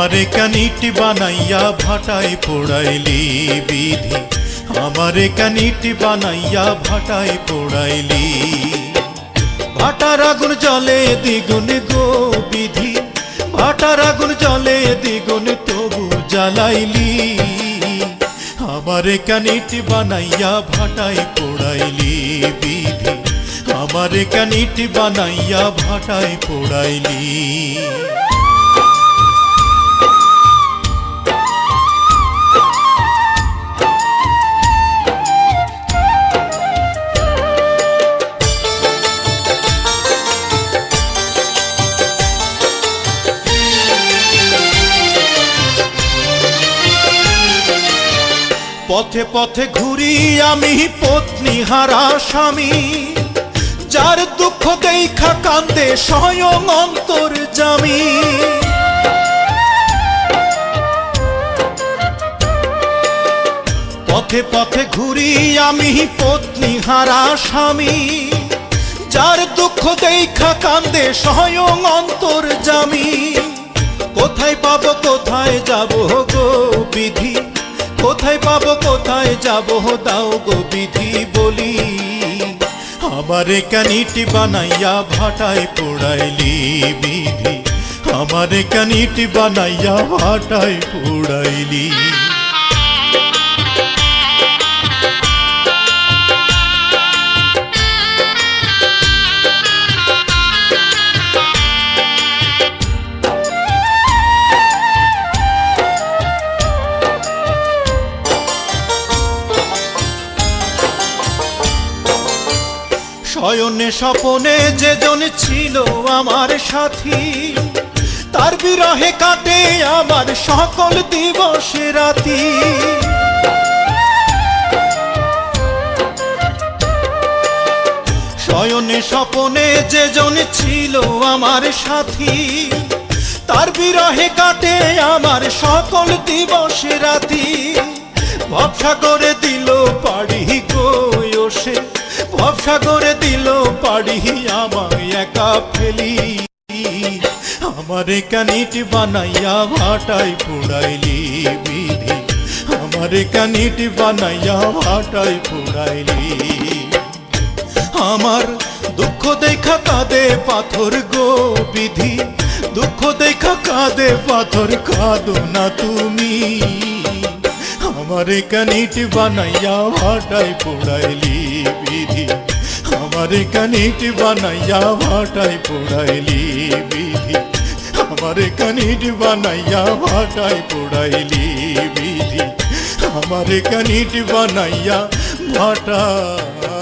আমারে কানিটি বানাইয়া ভাটায় পোড়াইলি বিধি, আমারে কানিটি বানাইয়া ভাটায় পোড়াইলি। ভাটার আগুন জলে দ্বিগুণ গো বিধি, ভাটার আগুন জলে দ্বিগুণ তবু জ্বালাইলি। আমারে কানিটি বানাইয়া ভাটায় পোড়াইলি বিধি, আমারে কানিটি বানাইয়া ভাটায় পোড়াইলি। পথে পথে ঘুরি আমি পত্নী হারা স্বামী, যার দুঃখ দেখা কান্দে স্বয়ং অন্তর্যামী। পথে পথে ঘুরি আমি পত্নী হারা স্বামী, যার দুঃখ দেখা কান্দে স্বয়ং অন্তর্যামী। কোথায় পাবো কোথায় যাবো গো বিধি, কোথায় পাবো কোথায় যাবো দাও গো বিধি বলি। আমারে কানিটি বানাইয়া ভাটায় পোড়াইলি বিধি, আমারে কানিটি বানাইয়া ভাটায় পোড়াইলি। শয়নে স্বপনে যেজন ছিল আমার সাথী, তার বিরহে কাটে আমার সকল দিবস রাতি। শয়নে স্বপনে যেজন ছিল আমার সাথী, তার বিরহে কাটে আমার সকল দিবস রাতি। ভবসা করে দিল পাড়ি গো সে, ভবসা করে দিল পাড়ি আমায় একা ফেলি। আমারে কানিটি বানাইয়া ভাটায় পোড়াইলি বিধি, আমারে কানিটি বানাইয়া ভাটায় পোড়াইলি। আমার দুঃখ দেখা কাঁদে পাথর গো বিধি, দুঃখ দেখা কাঁদে পাথর, কাঁদো না তুমি। আমারে কানিটি বানাইয়া ভাটায় পোড়াইলি বিধি, আমারে কানিটি বানাইয়া ভাটায় পোড়াইলি বিধি, আমারে কানিটি বানাইয়া ভাটায় পোড়াইলি বিধি, আমারে কানিটি বানাইয়া ভাটায়